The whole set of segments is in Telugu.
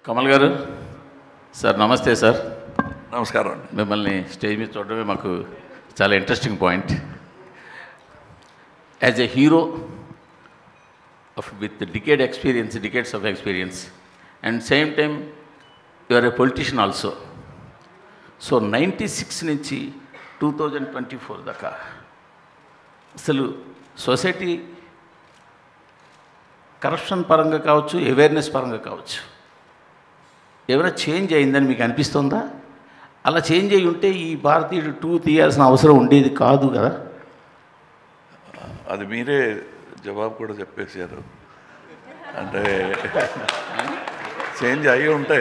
కమల్ గారు సార్ నమస్తే సార్. నమస్కారం. మిమ్మల్ని స్టేజ్ మీద చూడడమే మాకు చాలా interesting point. As a hero with decades of experience and same time you are a politician also. So 96 నుంచి 2024 దాకా అసలు సొసైటీ కరప్షన్ పరంగా కావచ్చు, అవేర్నెస్ పరంగా కావచ్చు, ఏమైనా చేంజ్ అయిందని మీకు అనిపిస్తుందా? అలా చేంజ్ అయ్యి ఉంటే ఈ భారతీయుడు 2 తీయాల్సిన అవసరం ఉండేది కాదు కదా. అది మీరే జవాబు కూడా చెప్పేశారు. అంటే చేంజ్ అయ్యి ఉంటే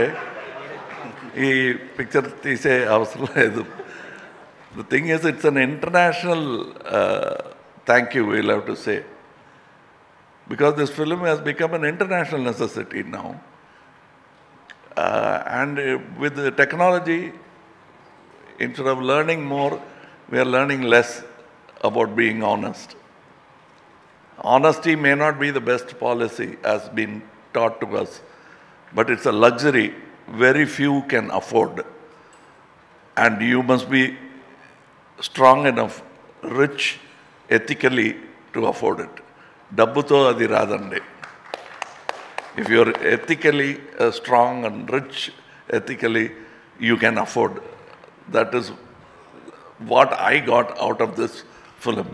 ఈ పిక్చర్ తీసే అవసరం లేదు. The thing is it's an international thank you we'll have to say, because this film has become an international necessity now. And with the technology, instead of learning more, we are learning less about being honest. Honesty may not be the best policy as been taught to us, but it's a luxury very few can afford. And you must be strong enough, rich ethically to afford it. డబ్బుతో అది రాదండి. If you're ethically strong and rich ethically you can afford. That is what I got out of this film.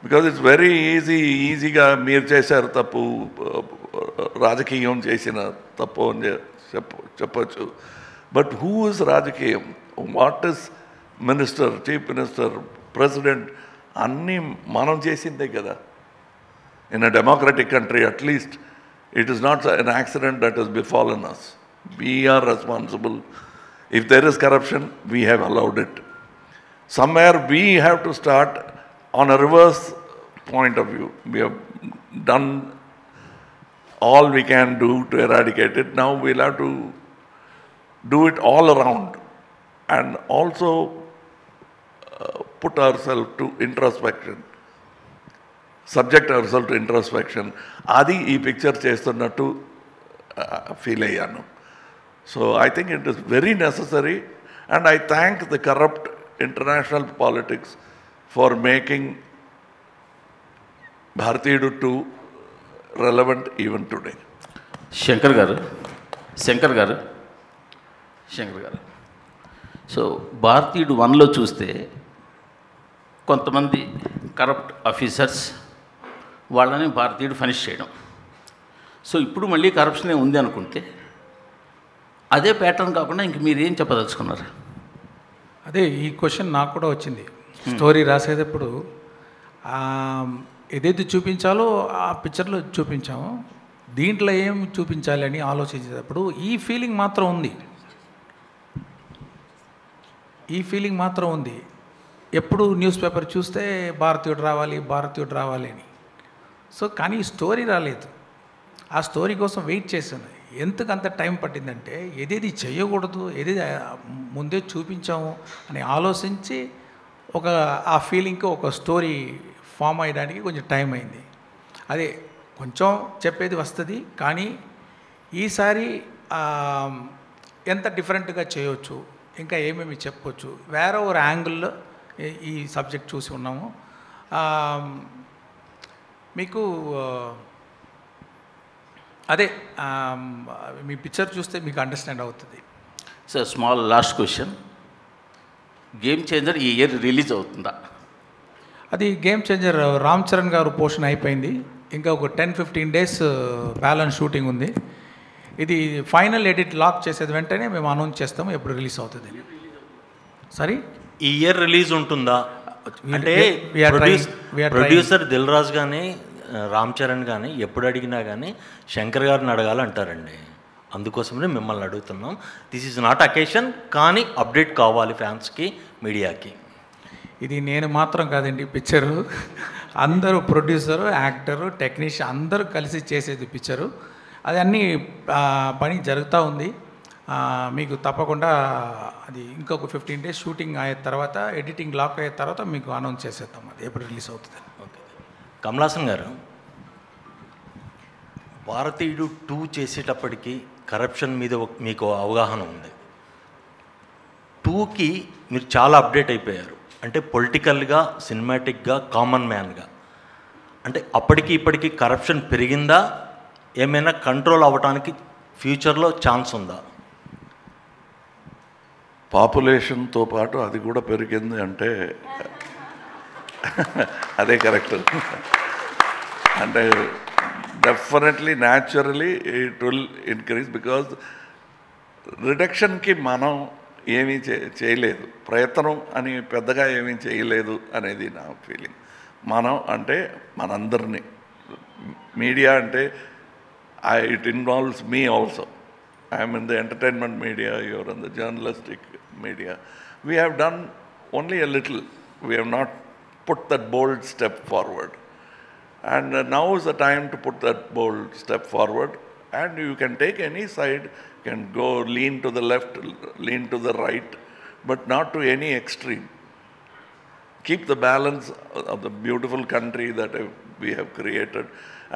Because it's very ఈజీగా మీరు చేశారు తప్పు, రాజకీయం చేసిన తప్పు అని చెప్పచ్చు. బట్ హూ ఇస్ రాజకీయం? What is minister, chief minister, president? అన్నీ మనం చేసిందే కదా. In a democratic country, at least, it is not an accident that has befallen us. We are responsible. If there is corruption, we have allowed it. Somewhere we have to start on a reverse point of view. We have done all we can do to eradicate it. Now we'll have to do it all around and also put ourselves to introspection. Subject our to introspection. అది ఈ పిక్చర్ చేస్తున్నట్టు ఫీల్ అయ్యాను. So I think it is very necessary and I thank the corrupt international politics for making Bharateeyudu 2 relevant even today. Shankar గారు సో భారతీయుడు 1లో చూస్తే కొంతమంది కరప్ట్ ఆఫీసర్స్ వాళ్ళని భారతీయుడు ఫనిష్ చేయడం. సో ఇప్పుడు మళ్ళీ కరప్షనే ఉంది అనుకుంటే అదే ప్యాటర్న్ కాకుండా ఇంక మీరు ఏం చెప్పదలుచుకున్నారు? అదే ఈ క్వశ్చన్ నాకు కూడా వచ్చింది. స్టోరీ రాసేటప్పుడు ఏదైతే చూపించాలో ఆ పిక్చర్లో చూపించాము, దీంట్లో ఏం చూపించాలి అని ఆలోచించేటప్పుడు ఈ ఫీలింగ్ మాత్రం ఉంది. ఎప్పుడు న్యూస్ పేపర్ చూస్తే భారతీయుడు రావాలి అని. సో కానీ ఈ స్టోరీ రాలేదు. ఆ స్టోరీ కోసం వెయిట్ చేశాను. ఎందుకు అంత టైం పట్టిందంటే ఏదేది చేయకూడదు, ఏదేది ముందే చూపించాము అని ఆలోచించి ఆ ఫీలింగ్కి ఒక స్టోరీ ఫామ్ అయ్యడానికి కొంచెం టైం అయింది. అదే కొంచెం చెప్పేది వస్తుంది, కానీ ఈసారి ఎంత డిఫరెంట్గా చేయవచ్చు, ఇంకా ఏమేమి చెప్పవచ్చు, వేరే ఒక యాంగిల్లో ఈ సబ్జెక్ట్ చూసి ఉన్నాము. మీకు అదే మీ పిక్చర్ చూస్తే మీకు అండర్స్టాండ్ అవుతుంది. Sir small last question, game changer ఈ ఇయర్ రిలీజ్ అవుతుందా? అది గేమ్ చేంజర్ రామ్ చరణ్ గారు పోర్షన్ అయిపోయింది. ఇంకా ఒక 10-15 డేస్ బ్యాలెన్స్ షూటింగ్ ఉంది. ఇది ఫైనల్ ఎడిట్ లాక్ చేసేది వెంటనే మేము అనౌన్స్ చేస్తాము ఎప్పుడు రిలీజ్ అవుతుంది. సరే, ఈ ఇయర్ రిలీజ్ ఉంటుందా అంటే ప్రొడ్యూసర్ దిల్ రాజు కానీ రామ్ చరణ్ కానీ ఎప్పుడు అడిగినా కానీ శంకర్ గారిని అడగాలంటారండి. అందుకోసమే మిమ్మల్ని అడుగుతున్నాం. దిస్ ఈజ్ నాట్ అకేషన్, కానీ అప్డేట్ కావాలి ఫ్యాన్స్కి, మీడియాకి. ఇది నేను మాత్రం కాదండి, పిక్చరు అందరూ ప్రొడ్యూసరు, యాక్టరు, టెక్నీషియన్ అందరూ కలిసి చేసేది పిక్చరు. అది అన్నీ పని జరుగుతూ ఉంది. మీకు తప్పకుండా అది ఇంకొక 15 డేస్ షూటింగ్ అయిన తర్వాత, ఎడిటింగ్ లాక్ అయిన తర్వాత మీకు అనౌన్స్ చేసేద్దాం అది ఎప్పుడు రిలీజ్ అవుతుంది. ఓకే. కమలాసన్ గారు, భారతీయుడు 2 చేసేటప్పటికి కరప్షన్ మీద మీకు అవగాహన ఉంది. 2కి మీరు చాలా అప్డేట్ అయిపోయారు, అంటే పొలిటికల్గా, సినిమాటిక్గా, కామన్ మ్యాన్గా. అంటే అప్పటికి ఇప్పటికీ కరప్షన్ పెరిగిందా, ఏమైనా కంట్రోల్ అవ్వడానికి ఫ్యూచర్లో ఛాన్స్ ఉందా? పాపులేషన్తో పాటు అది కూడా పెరిగింది అంటే అదే కరెక్ట్. అంటే definitely naturally it will increase, because రిడక్షన్కి మనం ఏమీ చేయలేదు, ప్రయత్నం అని పెద్దగా ఏమీ చేయలేదు అనేది నా ఫీలింగ్. మనం అంటే మనందరినీ, మీడియా అంటే it involves me also. I'm in the entertainment media, your in the journalistic media. We have done only a little. We have not put that bold step forward. And now is the time to put that bold step forward. And you can take any side, you can go lean to the left, lean to the right, but not to any extreme. Keep the balance of the beautiful country that we have created.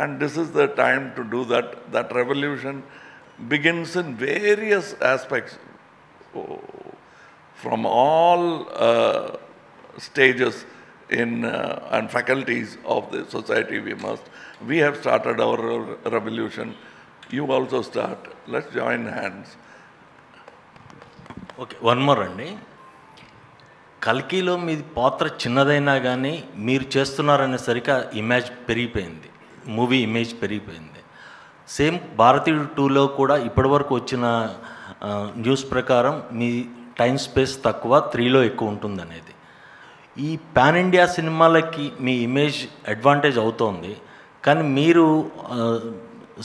And this is the time to do that. That revolution begins in various aspects. From all stages and faculties of the society we have started our revolution. You also start. Let's join hands. Okay, one more అండి. కల్కిలో మీ పాత్ర చిన్నదైనా కానీ మీరు చేస్తున్నారనేసరికి ఇమేజ్ పెరిగిపోయింది, మూవీ ఇమేజ్ పెరిగిపోయింది. సేమ్ భారతీయుడు 2లో కూడా ఇప్పటివరకు వచ్చిన న్యూస్ ప్రకారం మీ టైం స్పేస్ తక్కువ, 3లో ఎక్కువ ఉంటుందనేది. ఈ పాన్ ఇండియా సినిమాలకి మీ ఇమేజ్ అడ్వాంటేజ్ అవుతోంది, కానీ మీరు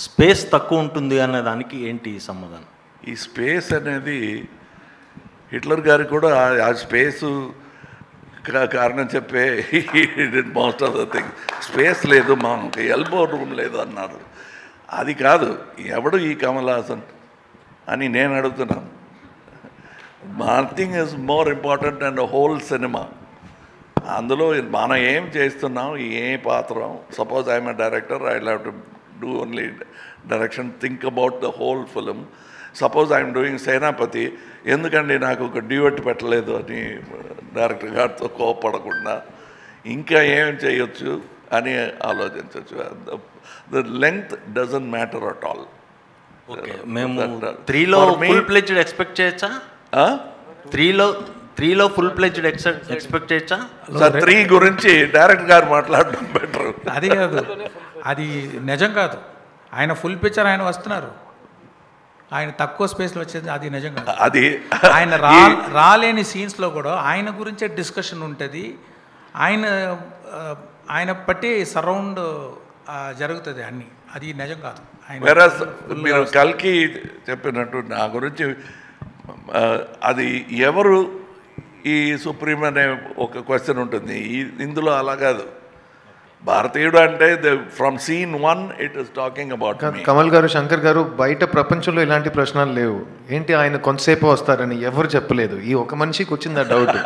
స్పేస్ తక్కువ ఉంటుంది అనే దానికి ఏంటి సమాధానం? ఈ స్పేస్ అనేది హిట్లర్ గారికి కూడా ఆ స్పేసు కారణం చెప్పే most of the thing. Space లేదు, మనకు ఎల్బో రూమ్ లేదు అన్నారు. అది కాదు, ఎవడు ఈ కమల్ హాసన్ అని నేను అడుగుతున్నాను. Nothing is more important and whole సినిమా. అందులో మనం ఏం చేస్తున్నాం, ఏ పాత్ర. Suppose I'm a director, I have to do only direction, think about the whole film. Suppose I'm doing Senapathi, ఎందుకండి నాకు ఒక డ్యూయట్ పెట్టలేదు అని డైరెక్టర్ గారితో కోపడకుండా ఇంకా ఏం చేయొచ్చు అని ఆలోచించవచ్చు. The length doesn't matter at all. Okay, మేము 3లో ఫుల్ ప్లెడ్జ్డ్ ఎక్స్పెక్ట్ చేయొచ్చా? 3లో ఫుల్ ప్లెడ్జ్డ్ ఎక్స్పెక్ట్ చేయొచ్చా? సార్ 3 గురించి డైరెక్టర్ గారు మాట్లాడడం బెటర్. అది కాదు, అది నిజం కాదు. ఆయన ఫుల్ పిక్చర్ ఆయన వస్తున్నారు, ఆయన తక్కువ స్పేస్లో వచ్చేది అది నిజం కాదు. అది ఆయన రాలేని సీన్స్లో కూడా ఆయన గురించే డిస్కషన్ ఉంటుంది. ఆయన బట్టి సరౌండ్ జరుగుతుంది అన్నీ. అది నిజం కాదు. వెరస్ మీరు కల్కి చెప్పినట్టు నా గురించి అది ఎవరు ఈ సుప్రీం అనే ఒక క్వశ్చన్ ఉంటుంది. ఇందులో అలా కాదు. భారతీయుడు అంటే from scene 1 it is talking about me. Kamal garu, Shankar గారు, బయట ప్రపంచంలో ఇలాంటి ప్రశ్నలు లేవు. ఏంటి ఆయన కొంతసేపు వస్తారని ఎవరు చెప్పలేదు. ఈ ఒక మనిషికి వచ్చింది ఆ డౌట్.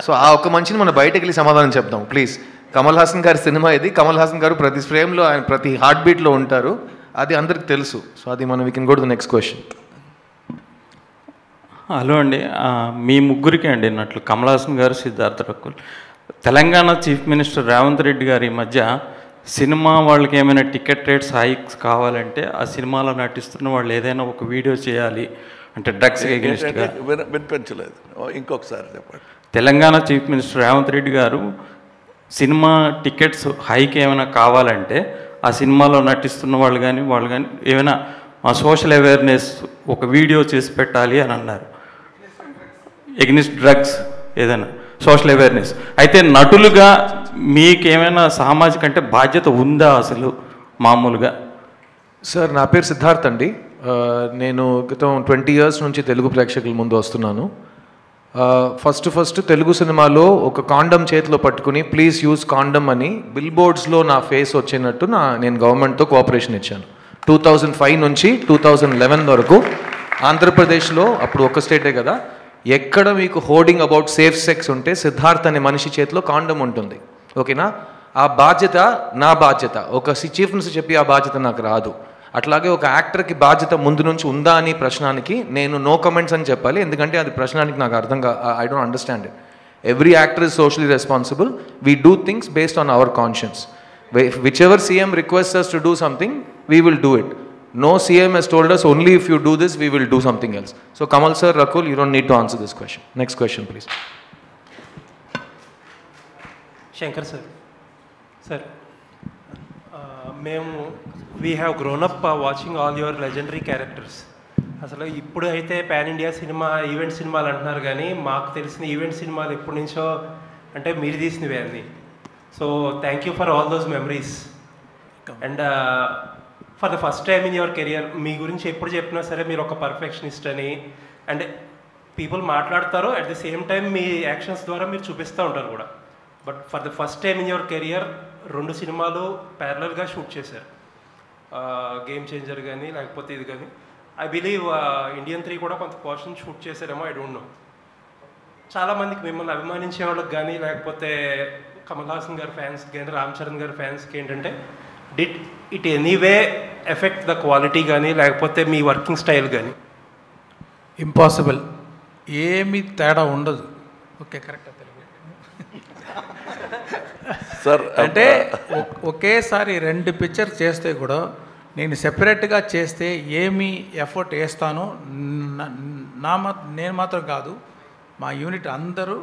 సో ఆ ఒక మనిషిని మనం బయటకు వెళ్ళి సమాధానం చెప్దాం ప్లీజ్. కమల్ హాసన్ గారి సినిమా ఇది. కమల్ హాసన్ గారు ప్రతి ఫ్రేమ్లో, ఆయన ప్రతి హార్ట్ బీట్లో ఉంటారు. అది అందరికి తెలుసు. సో అది మనం we can go to the next question. Hello అండి, మీ ముగ్గురికి అండి అన్నట్లు కమల్ హాసన్ గారు, సిద్ధార్థ రకుల్. తెలంగాణ చీఫ్ మినిస్టర్ రేవంత్ రెడ్డి గారి మధ్య సినిమా వాళ్ళకి ఏమైనా టికెట్ రేట్స్ హైక్స్ కావాలంటే ఆ సినిమాలో నటిస్తున్న వాళ్ళు ఏదైనా ఒక వీడియో చేయాలి అంటే డ్రగ్స్ ఎగెనిస్ట్గా. వినిపించలేదు, ఇంకొకసారి చెప్పండి. తెలంగాణ చీఫ్ మినిస్టర్ రేవంత్ రెడ్డి గారు సినిమా టికెట్స్ హైక్ ఏమైనా కావాలంటే ఆ సినిమాలో నటిస్తున్న వాళ్ళు కానీ ఏమైనా సోషల్ అవేర్నెస్ ఒక వీడియో చేసి పెట్టాలి అని అన్నారు. ఎగ్నిస్ట్ డ్రగ్స్ ఏదైనా సోషల్ అవేర్నెస్. అయితే నటులుగా మీకేమైనా సామాజిక అంటే బాధ్యత ఉందా అసలు మామూలుగా? సార్, నా పేరు సిద్ధార్థ్ అండి. నేను గతం 20 years నుంచి తెలుగు ప్రేక్షకుల ముందు వస్తున్నాను. ఫస్ట్ తెలుగు సినిమాలో ఒక కాండమ్ చేతిలో పట్టుకుని ప్లీజ్ యూజ్ కాండమ్ అని బిల్ బోర్డ్స్లో నా ఫేస్ వచ్చినట్టు నేను గవర్నమెంట్తో కోఆపరేషన్ ఇచ్చాను. 2005 నుంచి 2011 వరకు ఆంధ్రప్రదేశ్లో, అప్పుడు ఒక స్టేటే కదా, ఎక్కడ మీకు హోర్డింగ్ అబౌట్ సేఫ్ సెక్స్ ఉంటే సిద్ధార్థ్ అనే మనిషి చేతిలో కాండమ్ ఉంటుంది. ఓకేనా? ఆ బాధ్యత నా బాధ్యత. ఒక చీఫ్ మినిస్టర్ చెప్పి ఆ బాధ్యత నాకు రాదు. అట్లాగే ఒక యాక్టర్కి బాధ్యత ముందు నుంచి ఉందా అని ప్రశ్నానికి నేను నో కమెంట్స్ అని చెప్పాలి, ఎందుకంటే అది ప్రశ్నానికి నాకు అర్థంగా I don't understand it. Every actor is socially responsible. We do things based on our conscience. Whichever CM requests us to do something, we will do it. No CM has told us only if you do this, we will do something else. So Kamal sir, Rakul, you don't need to answer this question. Next question, please. Shankar sir. Sir, we have grown up watching all your legendary characters. అసలు ఇప్పుడు అయితే పాన్ ఇండియా సినిమా ఈవెంట్ సినిమాలు అంటున్నారు, కానీ మాకు తెలిసిన ఈవెంట్ సినిమాలు ఎప్పటి నుంచో అంటే మీరు తీసినవే అన్నీ. So thank you for all those memories. And for the first time in your career మీ గురించి ఎప్పుడు చెప్పినా సరే మీరు ఒక పర్ఫెక్షనిస్ట్ అని అండ్ పీపుల్ మాట్లాడతారు, అట్ ది సేమ్ టైం మీ యాక్షన్స్ ద్వారా మీరు చూపిస్తూ ఉంటారు కూడా. But for the first time in your career 2 సినిమాలు ప్యారలల్గా షూట్ చేశారు, గేమ్ చేంజర్ కానీ లేకపోతే ఇది కానీ. ఐ బిలీవ్ ఇండియన్ 3 కూడా కొంత పోర్షన్ షూట్ చేశారేమో, ఐ డోంట్ నో. చాలామందికి మిమ్మల్ని అభిమానించే వాళ్ళకి కానీ లేకపోతే కమల్ హాసన్ గారి ఫ్యాన్స్ కానీ రామ్ చరణ్ గారి ఫ్యాన్స్కి ఏంటంటే did it anyway effect the quality కానీ లేకపోతే మీ వర్కింగ్ స్టైల్ కానీ? ఇంపాసిబుల్, ఏమీ తేడా ఉండదు. Okay, correct. సార్ అంటే ఒకేసారి 2 పిక్చర్ చేస్తే కూడా నేను సెపరేట్గా చేస్తే ఏమి ఎఫర్ట్ వేస్తానో నేను మాత్రం కాదు, మా యూనిట్ అందరూ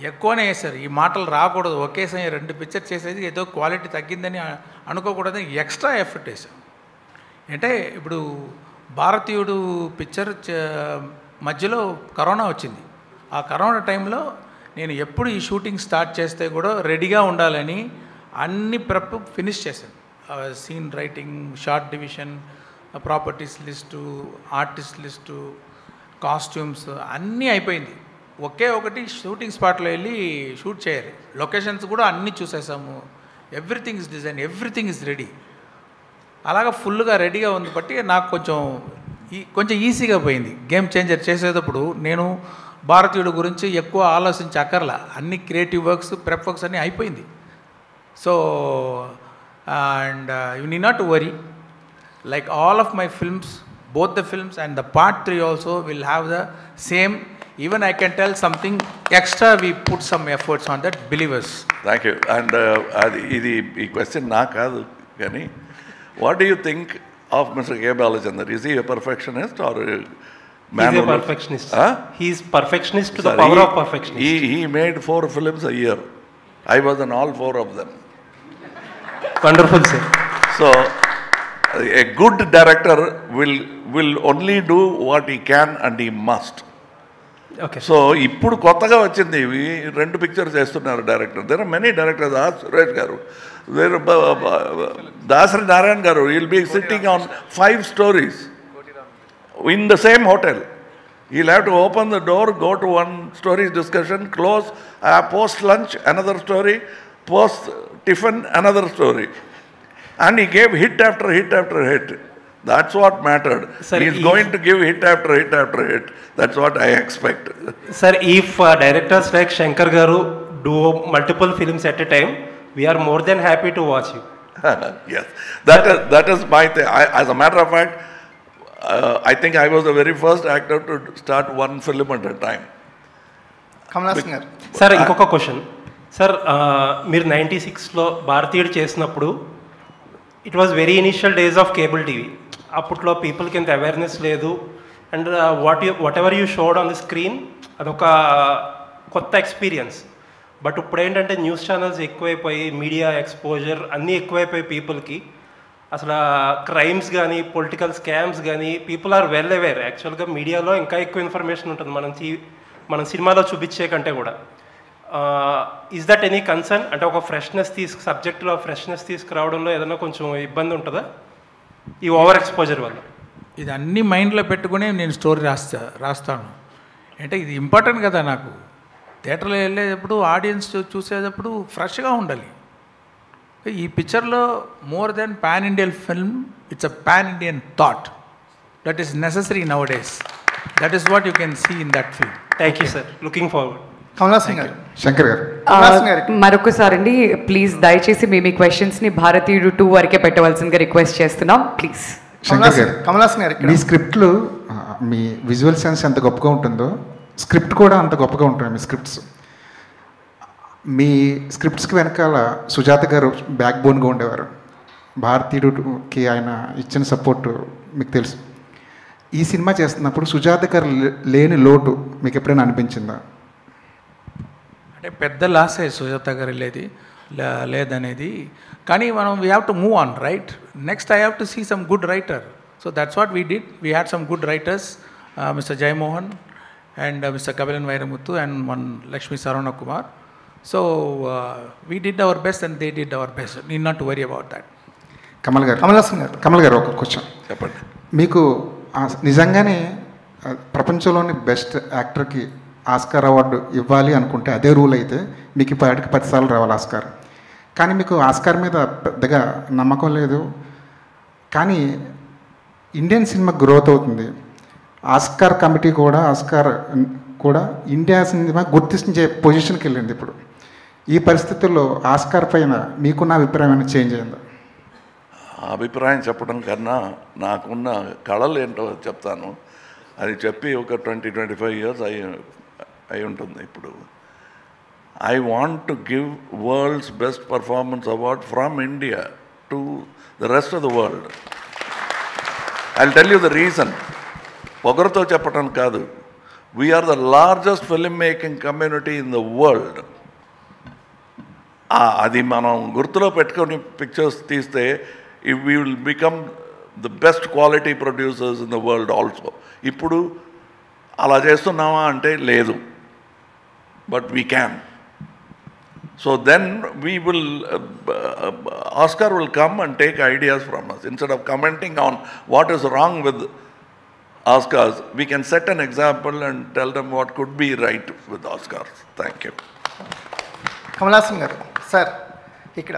ఎక్కువనే వేశారు. ఈ మాటలు రాకూడదు, ఒకేసారి 2 పిక్చర్ చేసేది ఏదో క్వాలిటీ తగ్గిందని అనుకోకూడదని ఎక్స్ట్రా ఎఫర్ట్ వేసాం. అంటే ఇప్పుడు భారతీయుడు పిక్చర్ మధ్యలో కరోనా వచ్చింది. ఆ కరోనా టైంలో నేను ఎప్పుడు ఈ షూటింగ్ స్టార్ట్ చేస్తే కూడా రెడీగా ఉండాలని అన్ని ప్రెప్ ఫినిష్ చేశాను. Scene writing, short division, properties list, artist list, costumes అన్నీ అయిపోయింది. ఒకే ఒకటి షూటింగ్ స్పాట్లో వెళ్ళి షూట్ చేయాలి. లొకేషన్స్ కూడా అన్నీ చూసేసాము. Everything is design, everything is ready. అలాగా ఫుల్గా రెడీగా ఉంది బట్టి నాకు కొంచెం ఈజీగా పోయింది. గేమ్ చేంజర్ చేసేటప్పుడు నేను భారతీయుడు గురించి ఎక్కువ ఆలోచించక్కర్లా, అన్ని క్రియేటివ్ వర్క్స్, ప్రెప్ వర్క్స్ అన్నీ అయిపోయింది. So and you need not to worry, like all of my films, both the films and the part 3 also will have the same. Even I can tell something extra, we put some efforts on that, believers. Thank you. And ఈ క్వశ్చన్ నా కాదు కానీ, what do you think of Mr. K. Balachandran? Is he a perfectionist or a man? He's a perfectionist. He is perfectionist to the power of perfectionist. He made 4 films a year. I was in all 4 of them. Wonderful, sir. So a good director will only do what he can and he must. Okay. So ఇప్పుడు కొత్తగా వచ్చింది 2 పిక్చర్స్ చేస్తున్నారు director. There are many directors. Suresh గారు, దాసరి నారాయణ గారు, he'll be sitting on 5 stories in the same hotel. He'll have to open the door, go to one story discussion, close, post lunch another story, post tiffin another story, and he gave hit after hit after hit. That's what mattered. Sir, he is going to give hit after hit after hit. That's what I expect. Sir, if directors like Shankar garu do multiple films at a time, we are more than happy to watch you. Yes, that is my thing. As a matter of fact, I think I was the very first actor to start 1 film at a time. Kamal Haasan garu. Sir, inkoka question. Sir, మీరు 96లో భారతీయుడు చేసినప్పుడు it was very initial days of cable TV. అప్పట్లో పీపుల్కి ఎంత అవేర్నెస్ లేదు. And what ever you showed on the screen అదొక కొత్త ఎక్స్పీరియన్స్. బట్ ఇప్పుడు ఏంటంటే న్యూస్ ఛానల్స్ ఎక్కువైపోయి, మీడియా ఎక్స్పోజర్ అన్నీ ఎక్కువైపోయి పీపుల్కి. అసలు క్రైమ్స్ కానీ పొలిటికల్ స్కామ్స్ కానీ పీపుల్ ఆర్ వెల్ అవేర్. యాక్చువల్గా మీడియాలో ఇంకా ఎక్కువ ఇన్ఫర్మేషన్ ఉంటుంది మనం సినిమాలో చూపించే కంటే కూడా. Is that any concern? అంటే ఒక సబ్జెక్ట్లో ఫ్రెష్నెస్ తీసుకురావడంలో ఏదైనా కొంచెం ఇబ్బంది ఉంటుందా ఈ ఓవర్ ఎక్స్పోజర్ వల్ల? ఇది అన్ని మైండ్లో పెట్టుకుని నేను స్టోరీ రాస్తాను. అంటే ఇది ఇంపార్టెంట్ కదా నాకు. థియేటర్లో వెళ్ళేటప్పుడు ఆడియన్స్ చూసేటప్పుడు ఫ్రెష్గా ఉండాలి. ఈ పిక్చర్లో more than pan Indian film, it's a pan Indian thought that is necessary nowadays. That is what you can see in that film. Thank you sir. Looking forward. Kamal Haasan garu. Shankar గారు. మరొకసారి అండి, ప్లీజ్ దయచేసి మీ క్వశ్చన్స్ని భారతీయుడు 2 వరకే పెట్టవలసిందిగా రిక్వెస్ట్ చేస్తున్నాం, ప్లీజ్. కమలాసన్ గారు మీ స్క్రిప్ట్లు మీ విజువల్ సెన్స్ ఎంత గొప్పగా ఉంటుందో స్క్రిప్ట్ కూడా అంత గొప్పగా ఉంటుంది. మీ స్క్రిప్ట్స్, మీ స్క్రిప్ట్స్కి వెనకాల సుజాత గారు బ్యాక్ బోన్గా ఉండేవారు. భారతీయుడికి ఆయన ఇచ్చిన సపోర్టు మీకు తెలుసు. ఈ సినిమా చేస్తున్నప్పుడు సుజాత గారు లేని లోటు మీకు ఎప్పుడైనా అనిపించిందా? అంటే పెద్ద లాసే సుజాత గారు లేదనేది. కానీ మనం we have to move on, right? Next I have to see some good writer. So that's what we did. We had some good writers, mister Jayamohan and Mr. Kabilan Vairamuthu and one Lakshmi Sarvana Kumar. So we did our best and they did our best. Need not to worry about that. Kamal గారు ఒక క్వశ్చన్ చెప్పండి. మీకు నిజంగానే ప్రపంచంలోని బెస్ట్ యాక్టర్కి ఆస్కార్ అవార్డు ఇవ్వాలి అనుకుంటే అదే రూల్ అయితే మీకు ఇప్పటికి 10 సార్లు రావాలి ఆస్కార్. కానీ మీకు ఆస్కార్ మీద పెద్దగా నమ్మకం లేదు. కానీ ఇండియన్ సినిమా గ్రోత్ అవుతుంది. ఆస్కార్ కమిటీ కూడా ఇండియా సినిమా గుర్తించే పొజిషన్కి వెళ్ళింది. ఇప్పుడు ఈ పరిస్థితుల్లో ఆస్కార్ పైన మీకున్న అభిప్రాయం ఏమైనా చేంజ్ అయిందా? అభిప్రాయం చెప్పడం కన్నా నాకున్న కళలు ఏంటో చెప్తాను. అది చెప్పి ఒక 20-25 years అయి ఉంటుంది. ఇప్పుడు I want to give world's best performance award from India to the rest of the world. I will tell you the reason. పొగరుతో చెప్పడం కాదు. We're the largest film making community in the world. అది మనం గుర్తులో పెట్టుకొని పిక్చర్స్ తీస్తే we will become the best quality producers in the world also. ఇప్పుడు అలా చేస్తున్నామా అంటే లేదు, but we can. So then we will Oscar will come and take ideas from us. Instead of commenting on what is wrong with Oscars, we can set an example and tell them what could be right with Oscars. Thank you. Kamal Haasan garu, sir ఇక్కడ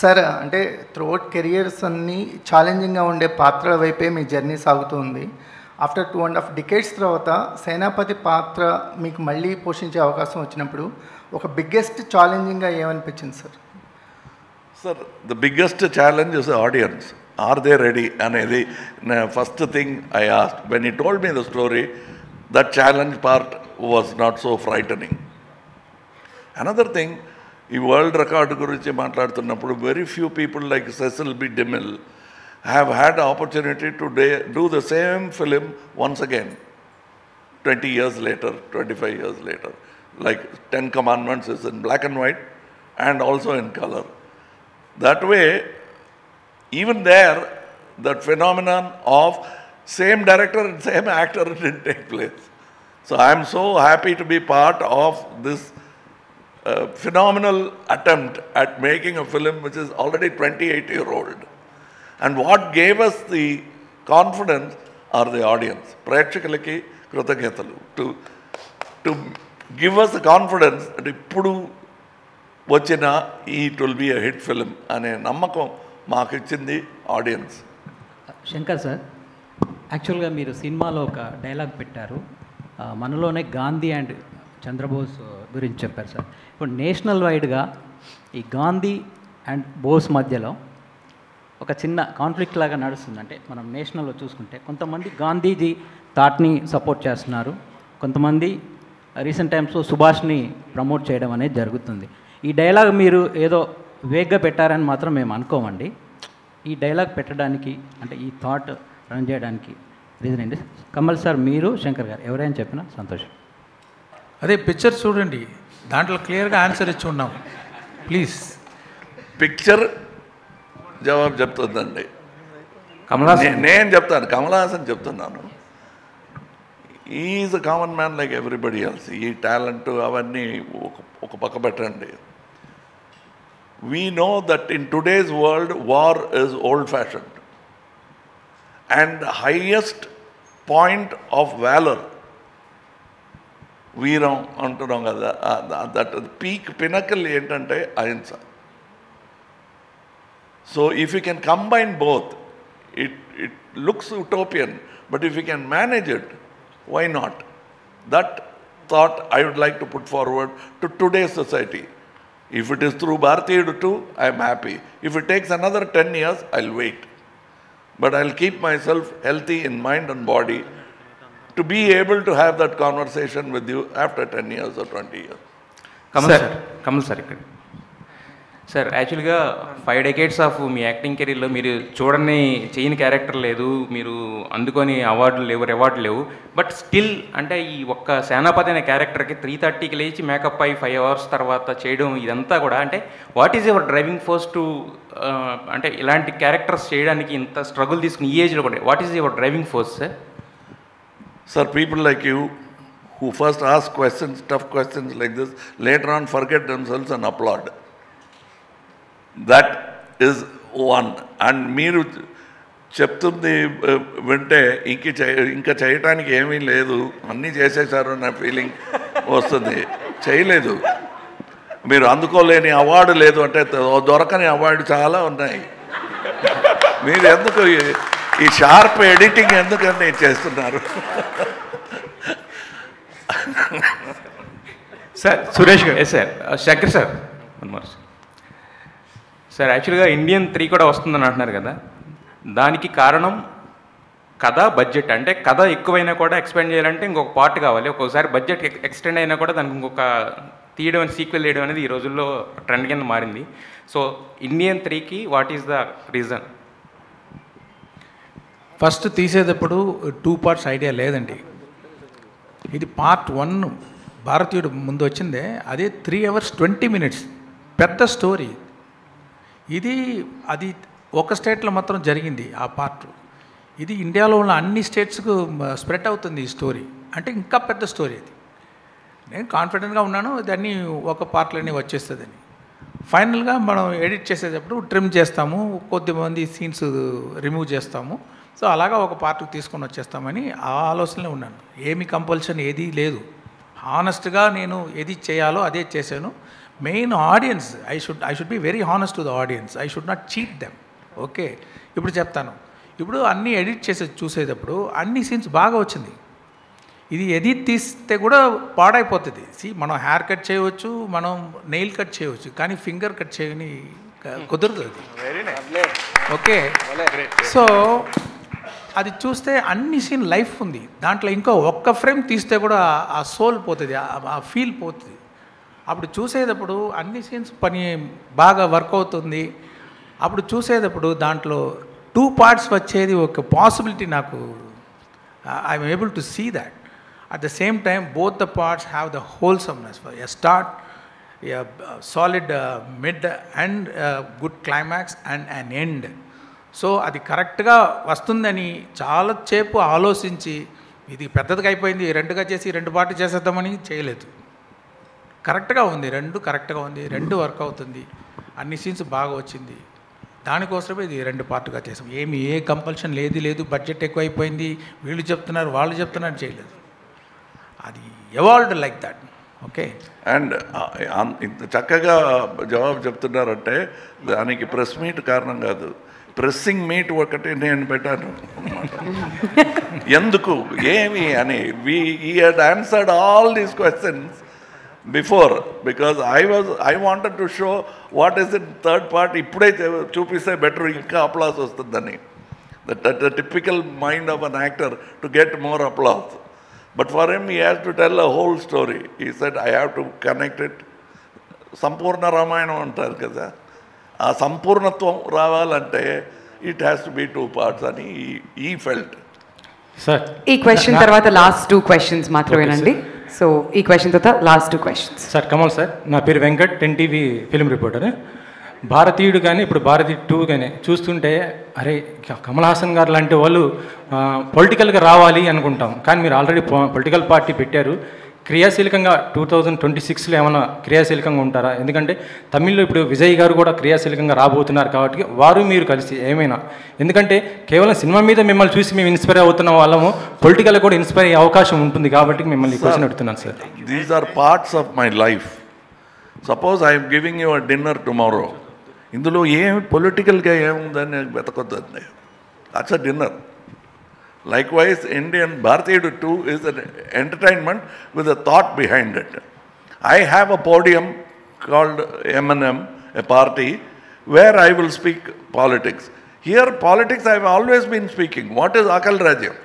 సార్ అంటే త్రూఅవుట్ కెరియర్స్ అన్నీ ఛాలెంజింగ్గా ఉండే పాత్రల వైపే మీ జర్నీ సాగుతుంది. ఆఫ్టర్ 2.5 decades తర్వాత సేనాపతి పాత్ర మీకు మళ్ళీ పోషించే అవకాశం వచ్చినప్పుడు ఒక బిగ్గెస్ట్ ఛాలెంజింగ్గా ఏమనిపించింది sir? Sir, the biggest challenge is audience. Are they ready? అనేది first thing I asked. When he told me the story, that challenge part was not so frightening. Another thing, ఈ వరల్డ్ రికార్డు గురించి మాట్లాడుతున్నప్పుడు very few people like Cecil B. DeMille have had the opportunity to do the same film once again, 20 years later, 25 years later. Like 10 Commandments is in black and white and also in color. That way, even there, that phenomenon of same director and same actor didn't take place. So I am so happy to be part of this phenomenal attempt at making a film which is already 28-year-old. And what gave us the confidence are the audience. Prekshakalaki krutaketalu to give us the confidence that ippudu vachina it will be a hit film ane nammakam మాకు ఇచ్చింది ఆడియన్స్. శంకర్ సార్, యాక్చువల్గా మీరు సినిమాలో ఒక డైలాగ్ పెట్టారు, మనలోనే గాంధీ అండ్ చంద్రబోస్ గురించి చెప్పారు సార్. ఇప్పుడు నేషనల్ వైడ్గా ఈ గాంధీ అండ్ బోస్ మధ్యలో ఒక చిన్న కాన్ఫ్లిక్ట్ లాగా నడుస్తుంది. అంటే మనం నేషనల్లో చూసుకుంటే కొంతమంది గాంధీజీ థాట్ని సపోర్ట్ చేస్తున్నారు, కొంతమంది రీసెంట్ టైమ్స్లో సుభాష్ని ప్రమోట్ చేయడం అనేది జరుగుతుంది. ఈ డైలాగ్ మీరు ఏదో వేగ్గా పెట్టారని మాత్రం మేము అనుకోమండి. ఈ డైలాగ్ పెట్టడానికి అంటే ఈ థాట్ రన్ చేయడానికి రీజన్ ఏంటి? కమల్ సార్, మీరు, శంకర్ గారు ఎవరైనా చెప్పినా సంతోషం. అదే పిక్చర్ చూడండి, దాంట్లో క్లియర్గా ఆన్సర్ ఇచ్చి ఉన్నాం. ప్లీజ్ పిక్చర్ జవాబు చెప్తుందండి. నేను చెప్తాను, కమల్ హాసన్ చెప్తున్నాను. Is a common man like everybody else. ఈ టాలెంట్ అవన్నీ ఒక పక్క పెట్టండి. We know that in today's world, war is old-fashioned. And the highest point of valor, veeram antunam kada, that peak pinnacle entante ahimsa. So if you can combine both, it looks utopian, but if you can manage it, why not? That thought I would like to put forward to today's society. If it is through Bharatiya too, I am happy. If it takes another 10 years, I'll wait. but I'll keep myself healthy in mind and body to be able to have that conversation with you after 10 years or 20 years. Kamal sir ఇక్కడ సార్ యాక్చువల్గా 5 decades ఆఫ్ మీ యాక్టింగ్ కెరీర్లో మీరు చూడని చేయని క్యారెక్టర్ లేదు, మీరు అందుకొని అవార్డులు లేవు, రివార్డులు లేవు, బట్ స్టిల్ అంటే ఈ ఒక్క సేనాపతి అనే క్యారెక్టర్కి 3:30కి లేచి మేకప్ అయ్యి 5 hours తర్వాత చేయడం ఇదంతా కూడా అంటే what is your driving force to అంటే ఇలాంటి క్యారెక్టర్స్ చేయడానికి ఇంత స్ట్రగుల్ తీసుకుని ఈ ఏజ్లో కూడా what is your driving force sir? Sir, people like you who first ask questions, tough questions like this, later on forget themselves and applaud. That is one. And మీరు చెప్తుంది వింటే ఇంకా చేయటానికి ఏమీ లేదు, అన్నీ చేసేసారు అన్న ఫీలింగ్ వస్తుంది. చేయలేదు, మీరు అందుకోలేని అవార్డు లేదు అంటే దొరకని అవార్డు చాలా ఉన్నాయి. మీరు ఎందుకు ఈ షార్ప్ ఎడిటింగ్ ఎందుకని చేస్తున్నారు? సార్ సురేష్ గారు సార్ శంకర్ సార్ సార్ యాక్చువల్గా ఇండియన్ 3 కూడా వస్తుందని అంటున్నారు కదా, దానికి కారణం కథ, బడ్జెట్. అంటే కథ ఎక్కువైనా కూడా ఎక్స్పెండ్ చేయాలంటే ఇంకొక పార్ట్ కావాలి, ఒక్కొక్కసారి బడ్జెట్ ఎక్స్టెండ్ అయినా కూడా దానికి ఇంకొక తీయడం సీక్వెల్ చేయడం అనేది ఈ రోజుల్లో ట్రెండ్ కింద మారింది. సో ఇండియన్ 3కి what is the reason? First తీసేటప్పుడు 2 parts ఐడియా లేదండి. ఇది Part 1 భారతీయుడు ముందు వచ్చిందే, అదే 3 hours 20 minutes పెద్ద స్టోరీ. అది ఒక స్టేట్లో మాత్రం జరిగింది ఆ పార్ట్. ఇది ఇండియాలో ఉన్న అన్ని స్టేట్స్కు స్ప్రెడ్ అవుతుంది ఈ స్టోరీ, అంటే ఇంకా పెద్ద స్టోరీ అది. నేను కాన్ఫిడెంట్గా ఉన్నాను దాన్ని ఒక పార్ట్లోనే వచ్చేస్తుందని. ఫైనల్గా మనం ఎడిట్ చేసేటప్పుడు ట్రిమ్ చేస్తాము, కొద్దిమంది సీన్స్ రిమూవ్ చేస్తాము. సో అలాగా ఒక పార్ట్కి తీసుకొని వచ్చేస్తామని ఆ ఆలోచనలో ఉన్నాను. ఏమి కంపల్షన్ ఏదీ లేదు, హానెస్ట్గా నేను ఏది చేయాలో అదే చేశాను. Main audience, I should be very honest to the audience, I should not cheat them. Okay, ఇప్పుడు చెప్తాను. ఇప్పుడు అన్నీ ఎడిట్ చేసి చూసేటప్పుడు అన్ని సీన్స్ బాగా వచ్చింది. ఇది ఎడిట్ తీస్తే కూడా పాడైపోతుంది. మనం హెయిర్ కట్ చేయవచ్చు, మనం నెయిల్ కట్ చేయవచ్చు, కానీ ఫింగర్ కట్ చేయని కుదరదు అది. ఓకే, సో అది చూస్తే అన్ని సీన్ లైఫ్ ఉంది దాంట్లో. ఇంకో ఒక్క ఫ్రేమ్ తీస్తే కూడా ఆ సోల్ పోతుంది, ఆ ఫీల్ పోతుంది. అప్పుడు చూసేటప్పుడు అన్ని సీన్స్ పని బాగా వర్క్ అవుతుంది. అప్పుడు చూసేటప్పుడు దాంట్లో 2 parts వచ్చేది ఒక పాసిబిలిటీ నాకు. I'm able to see that. At the same time both the parts have the wholesomeness, a start, a solid mid and good climax and an end. So అది కరెక్ట్గా వస్తుందని చాలా సేపు ఆలోచించి, ఇది పెద్దదిగా అయిపోయింది 2గా చేసి 2 పార్ట్లు చేసేద్దామని చేయలేదు. కరెక్ట్గా ఉంది, 2 కరెక్ట్గా ఉంది, 2 వర్క్ అవుతుంది, అన్ని సీన్స్ బాగా వచ్చింది. దానికోసమే ఇది 2 పార్ట్గా చేసాం. ఏ కంపల్షన్ లేదు, బడ్జెట్ ఎక్కువైపోయింది, వీళ్ళు చెప్తున్నారు వాళ్ళు చెప్తున్నారు, చేయలేదు. అది evolved like that. Okay, and ఇంత చక్కగా జవాబు చెప్తున్నారంటే దానికి ప్రెస్ మీట్ కారణం కాదు, ప్రెస్సింగ్ మీట్ ఒకటి నేను పెట్టాను. ఎందుకు ఏమి అని he had answered all these questions before, because I wanted to show what is in third part. ఇప్పుడే చూపిస్తే బెటర్, ఇంకా అప్లాస్ వస్తుందని. The typical mind of an actor to get more applause. But for him, he has to tell a whole story. He said, I have to connect it. సంపూర్ణ రామాయణం అంటారు కదా, ఆ సంపూర్ణత్వం రావాలంటే it has to be 2 parts అని ఈ ఫెల్ట్. సార్ ఈ క్వశ్చన్ తర్వాత లాస్ట్ 2 questions మాత్రమేనండి. సో ఈ క్వశ్చన్ తర్వాత last 2 questions. Sir Kamal sir, నా పేరు వెంకట్, 10TV ఫిల్మ్ రిపోర్టర్. భారతీయుడు కానీ ఇప్పుడు భారతీయ 2 కానీ చూస్తుంటే అరే కమల్ హాసన్ గారు లాంటి వాళ్ళు పొలిటికల్గా రావాలి అనుకుంటాం, కానీ మీరు ఆల్రెడీ పొలిటికల్ పార్టీ పెట్టారు. క్రియాశీలకంగా 2026లో ఏమైనా క్రియాశీలకంగా ఉంటారా? ఎందుకంటే తమిళ్లో ఇప్పుడు విజయ్ గారు కూడా క్రియాశీలకంగా రాబోతున్నారు కాబట్టి వారు మీరు కలిసి ఏమైనా, ఎందుకంటే కేవలం సినిమా మీద మిమ్మల్ని చూసి మేము ఇన్స్పైర్ అవుతున్న వాళ్ళము, పొలిటికల్ కూడా ఇన్స్పైర్ అయ్యే అవకాశం ఉంటుంది కాబట్టి మిమ్మల్ని క్వశ్చన్ అడుగుతున్నాను sir. These are parts of my life. Suppose I'm giving you a dinner tomorrow, ఇందులో ఏమి పొలిటికల్గా ఏముందని వెతకొద్దండి, that's a dinner. Likewise, Indian Bharatiya 2 is an entertainment with a thought behind it. I have a podium called M&M, a party, where I will speak politics. Here, politics, I have always been speaking. What is Akal Rajyam?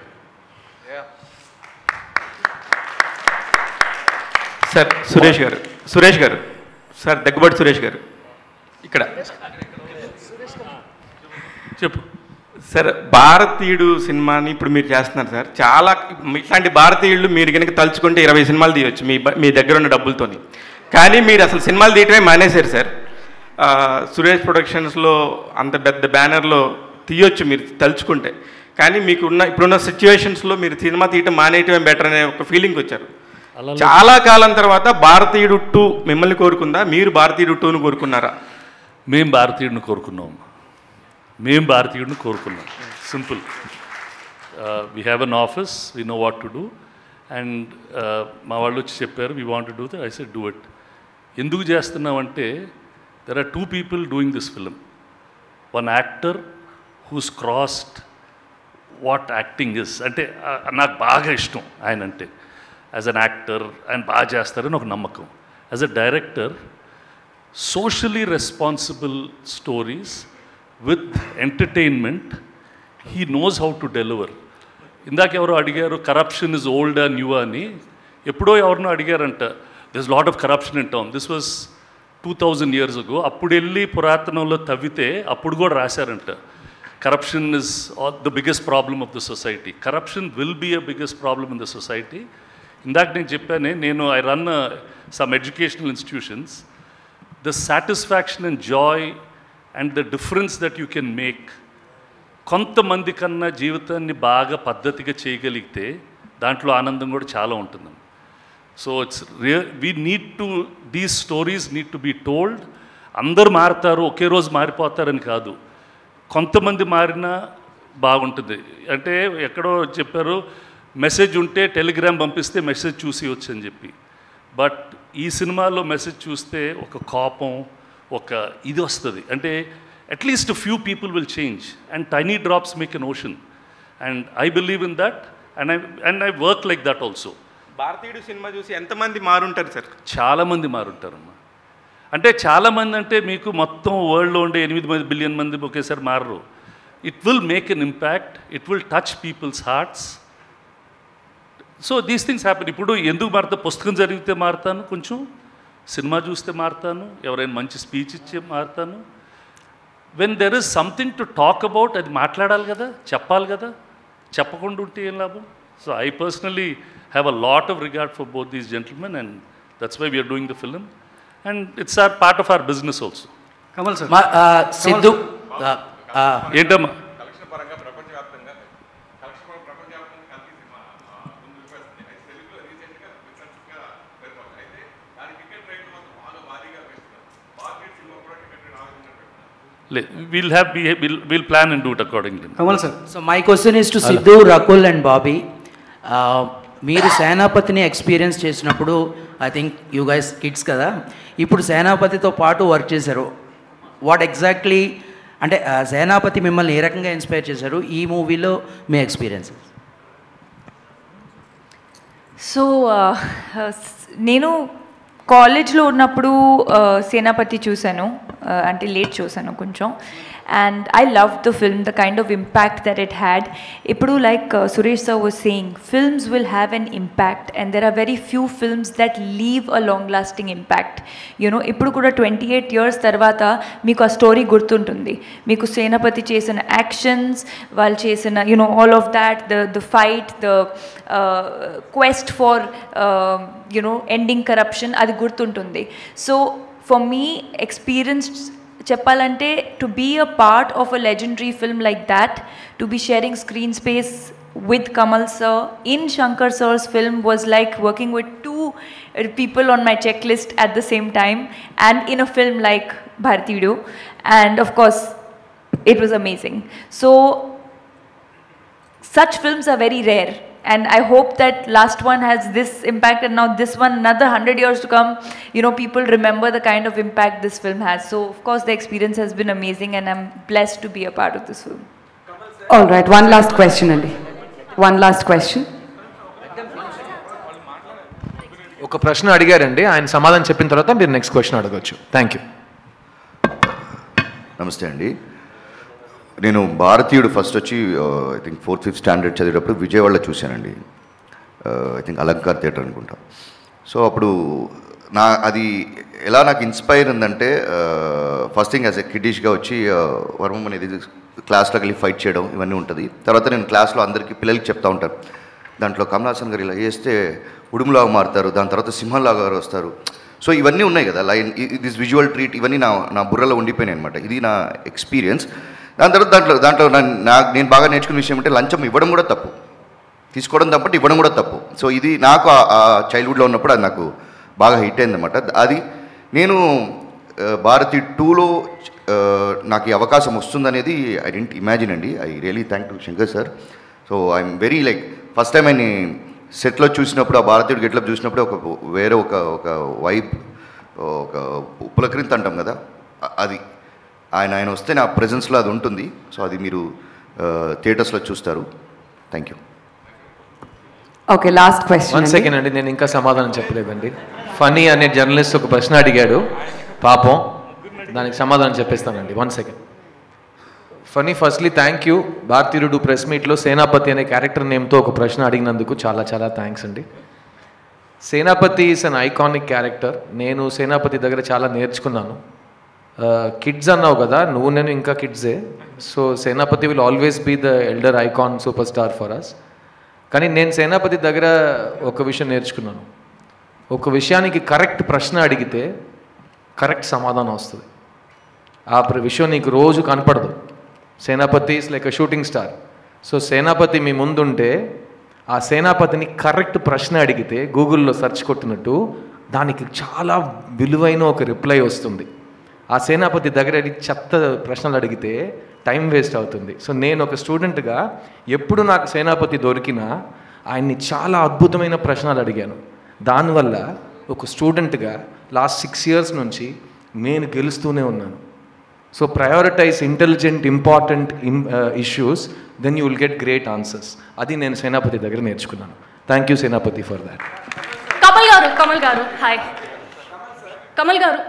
Sir Suresh గారు సార్ దగ్గుబాటి సురేష్ గారు ఇక్కడ చెప్పు సార్. భారతీయుడు సినిమాని ఇప్పుడు మీరు చేస్తున్నారు సార్. చాలా ఇట్లాంటి భారతీయులు మీరు కనుక తలుచుకుంటే 20 సినిమాలు తీయవచ్చు మీ దగ్గర ఉన్న డబ్బులతోని. కానీ మీరు అసలు సినిమాలు తీయటమే మానేశారు సార్. సురేష్ ప్రొడక్షన్స్లో అంత పెద్ద బ్యానర్లో తీయొచ్చు మీరు తలుచుకుంటే. కానీ ఇప్పుడున్న సిచ్యువేషన్స్లో మీరు సినిమా తీయటం మానేయటమే బెటర్ అనే ఒక ఫీలింగ్ వచ్చారు. చాలా కాలం తర్వాత భారతీయుడు 2 మిమ్మల్ని కోరుకుందా, మీరు భారతీయుడు 2ను కోరుకున్నారా? మేము భారతీయుడిని కోరుకున్నాం. Simple. We have an office, we know what to do. And మా వాళ్ళు వచ్చి చెప్పారు we want to do that. I said do it. ఎందుకు చేస్తున్నామంటే there are 2 people doing this film. One actor who's crossed what acting is. అంటే నాకు బాగా ఇష్టం ఆయన అంటే. యాజ్ అన్ యాక్టర్ ఆయన బాగా చేస్తారని ఒక నమ్మకం. As a director, socially responsible stories with entertainment he knows how to deliver. ఇందాక ఎవరో అడిగారు కరప్షన్ ఇస్ ఓల్డ్ న్యూ అని. ఎప్పుడో ఎవరినో అడిగారంట, this lot of corruption in town. This was 2000 years ago. అప్పుడు వెళ్ళి పురాతనంలో తవ్వితే అప్పుడు కూడా రాశారంట, corruption is the biggest problem of the society. Corruption will be a biggest problem in the society. ఇందాక నేను చెప్పానే, I run some educational institutions. The satisfaction and joy and the difference that you can make, కొంతమంది కన్నా జీవితాన్ని బాగా పద్ధతిగా చేయగలిగితే దాంట్లో ఆనందం కూడా చాలా ఉంటుంది. So we need to, these stories need to be told. అందరూ మారుతారు, ఒకే రోజు మారిపోతారని కాదు, కొంతమంది మారినా బాగుంటుంది. అంటే ఎక్కడో చెప్పారు, మెసేజ్ ఉంటే టెలిగ్రామ్ పంపిస్తే మెసేజ్ చూసి వచ్చని చెప్పి. బట్ ఈ సినిమాలో మెసేజ్ చూస్తే ఒక కోపం, ఒక ఇది వస్తుంది. అంటే at least few people will change and tiny drops make an ocean. And I believe in that and I work like that also. భారతీయుడు సినిమా చూసి ఎంతమంది మారుంటారు సార్? చాలామంది మారుంటారమ్మా. అంటే చాలామంది అంటే మీకు మొత్తం వరల్డ్లో ఉండే 8 బిలియన్ మంది ఒకేసారి మారరు. It will make an impact, it will touch people's hearts. So these things happen. ఇప్పుడు ఎందుకు మారుతా? పుస్తకం చదివితే మారుతాను, కొంచెం సినిమా చూస్తే మారుతాను, ఎవరైనా మంచి స్పీచ్ ఇచ్చి మారుతాను. When there is something to talk about, అది మాట్లాడాలి కదా, చెప్పాలి కదా, చెప్పకుండా ఉంటే ఏం లాభం? So I personally have a lot of regard for both these gentlemen and that's why we're doing the film and it's are part of our business also. Kamal sir, Siddhu ఏంటమ్మా? We'll plan and do it accordingly. Kamal sir, so my question is to Sidhu, Rakul and Bobby. మీరు సేనాపతిని ఎక్స్పీరియన్స్ చేసినప్పుడు, I think you guys kids కదా, ఇప్పుడు సేనాపతితో పాటు వర్క్ చేశారు. వాట్ ఎగ్జాక్ట్లీ అంటే సేనాపతి మిమ్మల్ని ఏ రకంగా ఇన్స్పైర్ చేశారు ఈ మూవీలో, మీ ఎక్స్పీరియన్సెస్? సో నేను కాలేజ్లో ఉన్నప్పుడు సేనాపతి చూశాను, అంటే లేట్ చూశాను కొంచెం. And I loved the film, the kind of impact that it had. Ippudu, like Suresh sir was saying, films will have an impact and there are very few films that leave a long lasting impact. You know, ippudu kuda 28 years tarvata meeku a story gurtuntundi. Meeku Senapati chesina actions, vaal chesina, you know, all of that, the fight, the quest for you know, ending corruption, adi gurtuntundi. So for me, experienced చెప్పాలంటే, to be a part of a legendary film like that, to be sharing screen space with Kamal sir in Shankar sir's film was like working with 2 people on my checklist at the same time, and in a film like Bharatiyudu, and of course it was amazing. So such films are very rare, and I hope that last one has this impact, and now this one, another 100 years to come, you know, people remember the kind of impact this film has. So of course the experience has been amazing and I'm blessed to be a part of this film. All right, one last question Andy. One last question. ఒక ప్రశ్న అడిగారండి, ఆయన సమాధానం చెప్పిన తర్వాత మీరు నెక్స్ట్ క్వశ్చన్ అడగొచ్చు. Thank you. నమస్తే అండి. నేను భారతీయుడు ఫస్ట్ వచ్చి I think 4th 5th standard చదివేటప్పుడు విజయవాడలో చూశానండి. ఐ థింక్ అలంకార్ థియేటర్ అనుకుంటా. సో అప్పుడు అది ఎలా నాకు ఇన్స్పైర్ ఉందంటే ఫస్ట్ థింగ్ యాజ్ ఎ కిడ్డిష్గా వచ్చి వర్మం అనేది క్లాస్లోకి వెళ్ళి ఫైట్ చేయడం ఇవన్నీ ఉంటుంది. తర్వాత నేను క్లాస్లో అందరికీ పిల్లలకి చెప్తా ఉంటాను, దాంట్లో కమల్ హాసన్ గారు ఇలా వేస్తే ఉడుములాగా మారుతారు, దాని తర్వాత సింహంలాగా వస్తారు. సో ఇవన్నీ ఉన్నాయి కదా, లైన్ దిస్ విజువల్ ట్రీట్ ఇవన్నీ నా బుర్రలో ఉండిపోయినాయి అనమాట. ఇది నా ఎక్స్పీరియన్స్. దాని తర్వాత దాంట్లో నేను బాగా నేర్చుకున్న విషయం అంటే లంచం ఇవ్వడం కూడా తప్పు, తీసుకోవడం తప్పటి ఇవ్వడం కూడా తప్పు. సో ఇది నాకు ఆ చైల్డ్హుడ్లో ఉన్నప్పుడు అది నాకు బాగా హిట్ అయిందన్నమాట. అది నేను భారతి 2లో నాకు ఈ అవకాశం వస్తుందనేది ఐ డెంట్ ఇమాజిన్ అండి. I really thank to Shankar sir. So I'm very like first time ఆయన సెట్లో చూసినప్పుడు, ఆ భారతీయుడు గెట్లప్ చూసినప్పుడు వేరే ఒక వైబ్, ఒక పులకరింత అంటాం కదా, అది ఆయన వస్తే నా ప్రెజెన్స్లో అది ఉంటుంది. సో అది మీరు థియేటర్స్లో చూస్తారు. Thank you. Okay, last question. 1 second అండి, నేను ఇంకా సమాధానం చెప్పలేదండి. ఫనీ అనే జర్నలిస్ట్ ఒక ప్రశ్న అడిగాడు పాపం, దానికి సమాధానం చెప్పేస్తానండి. 1 second. Funny, firstly thank you. Bharateeyudu press మీట్లో సేనాపతి అనే క్యారెక్టర్ నేమ్తో ఒక ప్రశ్న అడిగినందుకు చాలా చాలా థ్యాంక్స్ అండి. సేనాపతి ఈస్ అన్ ఐకానిక్ క్యారెక్టర్. నేను సేనాపతి దగ్గర చాలా నేర్చుకున్నాను. కిడ్స్ అన్నావు కదా, నువ్వు నేను ఇంకా కిడ్సే. So Senapathi will always be the elder icon super star for us. కానీ నేను సేనాపతి దగ్గర ఒక విషయం నేర్చుకున్నాను. ఒక విషయానికి కరెక్ట్ ప్రశ్న అడిగితే కరెక్ట్ సమాధానం వస్తుంది. ఆ విషయం నీకు రోజు కనపడదు. Senapathi is like a shooting star. So Senapathi మీ ముందుంటే ఆ సేనాపతిని కరెక్ట్ ప్రశ్న అడిగితే గూగుల్లో సెర్చ్ కొట్టినట్టు దానికి చాలా విలువైన ఒక రిప్లై వస్తుంది. ఆ సేనాపతి దగ్గర చెత్త ప్రశ్నలు అడిగితే టైం వేస్ట్ అవుతుంది. సో నేను ఒక స్టూడెంట్గా ఎప్పుడు నాకు సేనాపతి దొరికినా ఆయన్ని చాలా అద్భుతమైన ప్రశ్నలు అడిగాను. దానివల్ల ఒక స్టూడెంట్గా లాస్ట్ 6 years నుంచి నేను గెలుస్తూనే ఉన్నాను. So prioritise intelligent important issues, then you will get great answers. అది నేను సేనాపతి దగ్గర నేర్చుకున్నాను. Thank you Senapathi for that. Kamal గారు హాయ్. కమల్ గారు,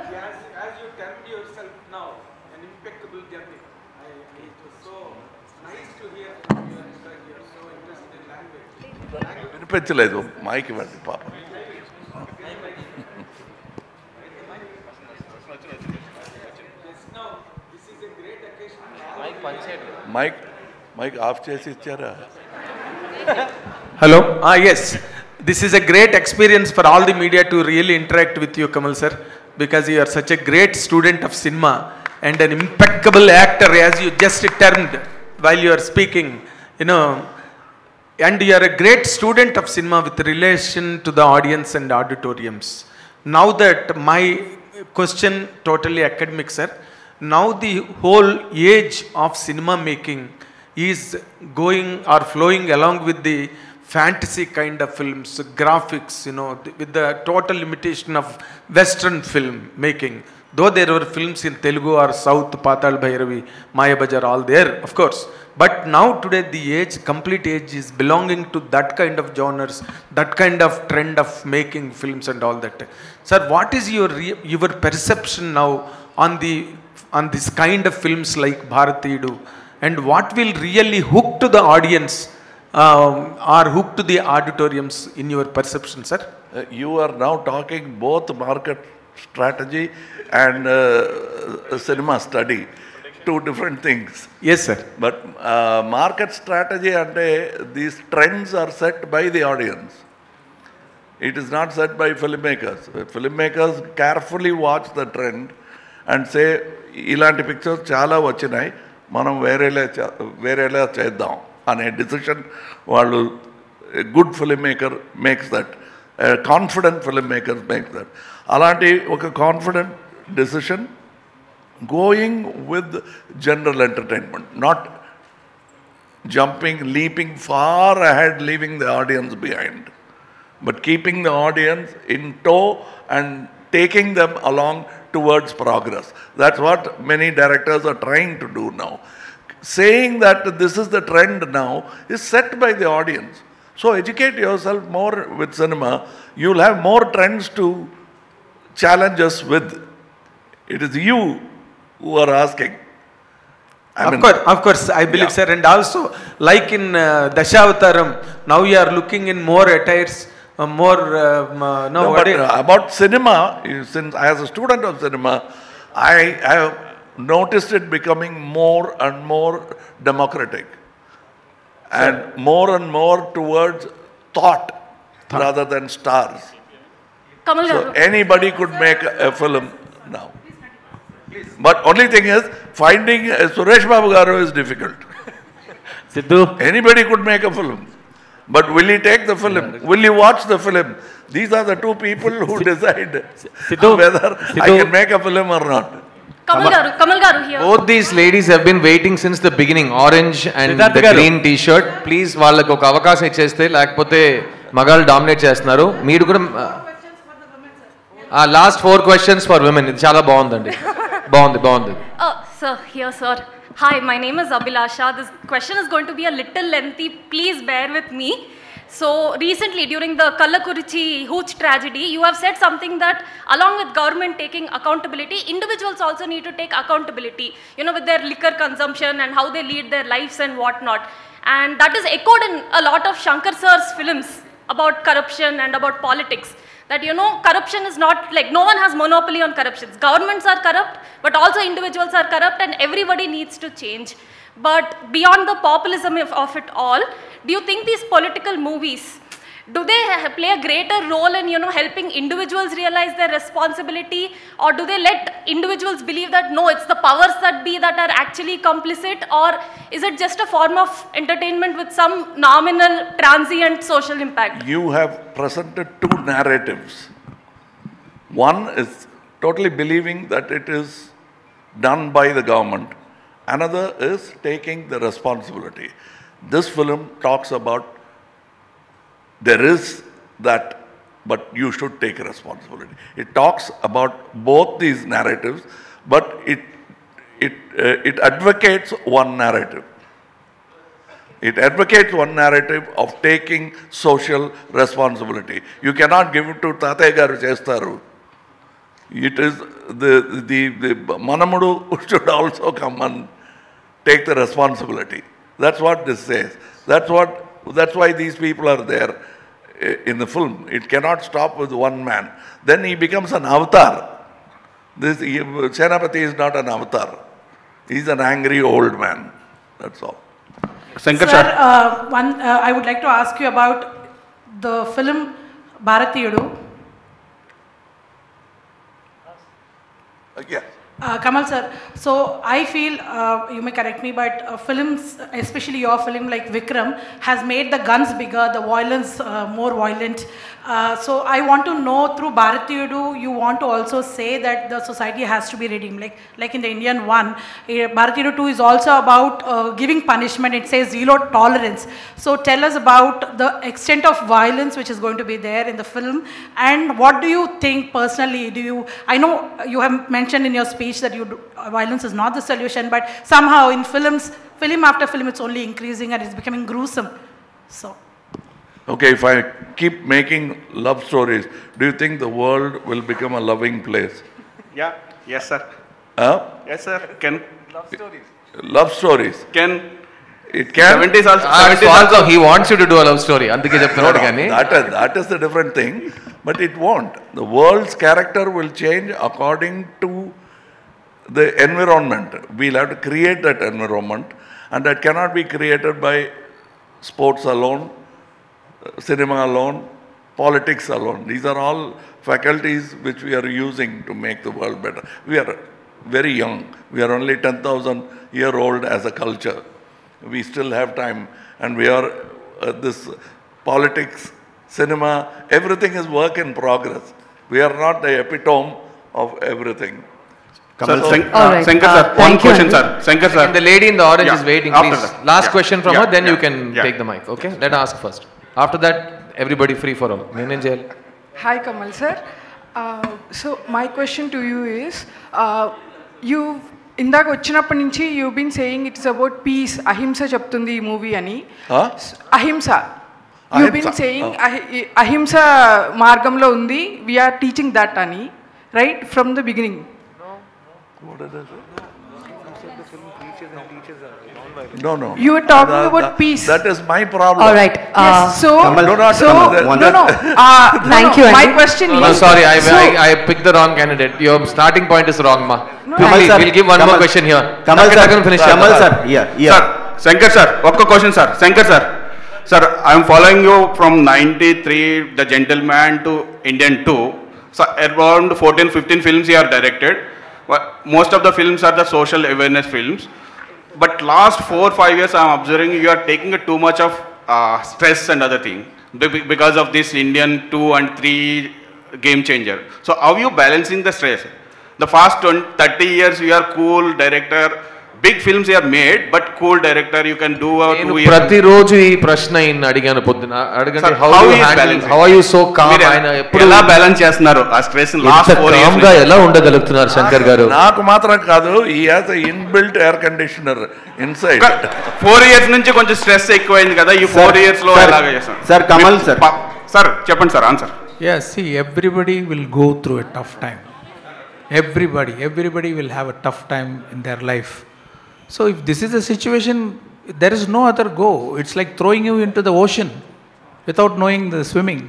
వినిపించలేదు, మైక్ ఇవ్వండి పాప. మైక్ ఆఫ్ చేసి ఇచ్చారా? Hello. Yes. This is a great experience for all the media to really interact with you, Kamal sir, because you are such a great student of cinema and an impeccable actor, as you just termed while you are speaking, you know, and you are a great student of cinema with relation to the audience and auditoriums. Now that my question totally academic, sir, now the whole age of cinema making is going or flowing along with the fantasy kind of films, graphics, you know, with the total limitation of Western film making. Though there were films in Telugu or South, Patal Bhairavi, Maya Bajar, all there, of course. But now today the age, complete age is belonging to that kind of genres, that kind of trend of making films and all that. Sir, what is your perception now on this kind of films like Bharatidu, and what will really hook to the audience or hook to the auditoriums in your perception, sir? You are now talking both market strategy and cinema study, two different things. Yes, sir. But market strategy and these trends are set by the audience. It is not set by filmmakers. Filmmakers carefully watch the trend and say, ఇలాంటి పిక్చర్స్ చాలా వచ్చినాయి, మనం వేరేలా చేద్దాం అనే డిసిషన్ వాళ్ళు, good film maker makes that, confident film maker makes that. అలాంటి ఒక confident decision going with general entertainment, not jumping, leaping far ahead, leaving the audience behind, but keeping the audience in tow and taking them along towards progress. That's what many directors are trying to do now. Saying that this is the trend now is set by the audience. So educate yourself more with cinema. You'll have more trends to challenge us with. It is you who are asking. Of course, I believe, sir. And also, like in Dashavataram, now you are looking in more attires, about cinema, since as a student of cinema, I have noticed it becoming more and more democratic, and more towards thought rather than stars. Kamal So garu. anybody could make a film now. But only thing is, finding Suresh Babu Garu is difficult. Sidhu. Anybody could make a film. But will he take the film? Will he watch the film? These are the two people who decide whether I can make a film or not. Kamal garu here. Both these ladies have been waiting since the beginning. Orange and Siddharth the garu. green t-shirt. Please, వాళ్ళకు ఒక అవకాశం ఇచ్చేస్తే లేకపోతే మగాళ్ళు డామినేట్ చేస్తున్నారు. మీరు కూడా లాస్ట్ 4 questions for women. ఇది చాలా బాగుందండి. బాగుంది. Sir, here, sir. Hi, my name is Abhilasha. This question is going to be a little lengthy. Please bear with me. So, recently during the Kallakurichi Hooch tragedy, you have said something that along with government taking accountability, individuals also need to take accountability, with their liquor consumption and how they lead their lives and whatnot. And that is echoed in a lot of Shankar sir's films about corruption and about politics. That corruption is not like no one has monopoly on corruption. Governments are corrupt, but also individuals are corrupt, and everybody needs to change. But beyond the populism of it all, do you think these political movies, do they play a greater role in helping individuals realize their responsibility, or do they let individuals believe that no, it's the powers that be that are actually complicit, or is it just a form of entertainment with some nominal transient social impact? You have presented two narratives. One is totally believing that it is done by the government. Another is taking the responsibility. This film talks about there is that, but you should take responsibility. It talks about both these narratives, but it advocates one narrative. It advocates one narrative of taking social responsibility. You cannot give it to Tataya garu chestaru. It is the Manamudu should also come and take the responsibility. That's what this says. That's why these people are there in the film. It cannot stop with one man. Then he becomes an avatar. Senapati is not an avatar. He's an angry old man. That's all. Sir, I would like to ask you about the film Bharatiyudu. Yeah. Kamal sir, so I feel, you may correct me, but films, especially your film like Vikram, has made the guns bigger, the violence more violent. So I want to know, through Bharatiyudu, you want to also say that the society has to be redeemed. Like in the Indian one, Bharatiyudu 2 is also about giving punishment. It says zero tolerance. So tell us about the extent of violence which is going to be there in the film, and what do you think personally? I know you have mentioned in your speech that violence is not the solution, but somehow in film after film, it's only increasing and it's becoming gruesome. So. Okay, if I keep making love stories, do you think the world will become a loving place? Yeah, yes sir. Yes sir, can. Love stories. Can. It can. 70s also. He wants you to do a love story. అందుకే చెప్తున్నాడు కానీ. That is the different thing, but it won't. The world's character will change according to the environment. We'll have to create that environment, and that cannot be created by sports alone, cinema alone, politics alone. These are all faculties which we are using to make the world better. We are very young. We are only 10,000-year-old as a culture. We still have time, and we are this politics, cinema, everything is work in progress. We are not the epitome of everything. Shankar sir, one question sir. Shankar sir. And the lady in the orange is waiting, please. Last question from her, then you can take the mic, okay? Let her ask first. After that, everybody free for all. Hi Kamal sir. So my question to you is, ఇందాక వచ్చినప్పటి నుంచి you been saying it's about peace, అహింస చెప్తుంది ఈ మూవీ అని. అహింస యూ బీన్ సేయింగ్ అహింస మార్గంలో ఉంది, వీఆర్ టీచింగ్ దట్ అని, right from the beginning. No, no. You were talking about peace. That is my problem. All right. Yes, so, Do not- so no. Thank you, My Andy. question No, is. sorry, So- I picked the wrong candidate. Your starting point is wrong, ma. Kamal sir, We'll give one more question here. Kamal sir, Finish. Kamal sir, Sir, Shankar sir, ఒక్క question sir. Shankar sir, sir I'm following you from 93 the Gentleman to Indian 2. So around 14-15 films you are directed. Most of the films are the social awareness films. But last 4-5 years, I'm observing you are taking too much of stress and other thing because of this Indian 2 and 3 game changer. So how are you balancing the stress? The past 30 years, you are cool director. Big films you are made, but cool director. You can do a 2 years. ప్రతిరోజు ఈ ప్రశ్న ఈయన అడిగాను పొద్దున. అడగండి, Sir, how how you is handle, balancing? how are you so calm? మీరు ఆయన ఎప్పుడు ఎలా బ్యాలెన్స్ చేస్తున్నారు ఆ స్ట్రెస్ లాస్ట్ 4 calm years గా ఎలా ఉండగలుగుతున్నారు శంకర్ గారు? నాకు మాత్రం కాదు, ఈ has inbuilt air conditioner inside. 4 years నుంచి కొంచెం స్ట్రెస్ ఎక్కువైంది కదా, ఈ 4 years లో ఎలాగ చేస్తారు? Sir Kamal sir. సార్ చెప్పండి sir answer. Yes, see, everybody will go through a tough time. Everybody will have a tough time in their life. So if this is the situation, there is no other go. It's like throwing you into the ocean without knowing the swimming.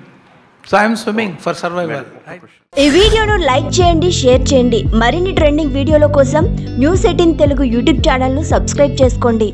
So I am swimming for survival. Right? ఈ వీడియోను లైక్ చేయండి, షేర్ చేయండి. మరిన్ని ట్రెండింగ్ వీడియోల కోసం News18 తెలుగు యూట్యూబ్ ఛానల్ను సబ్స్క్రైబ్ చేసుకోండి.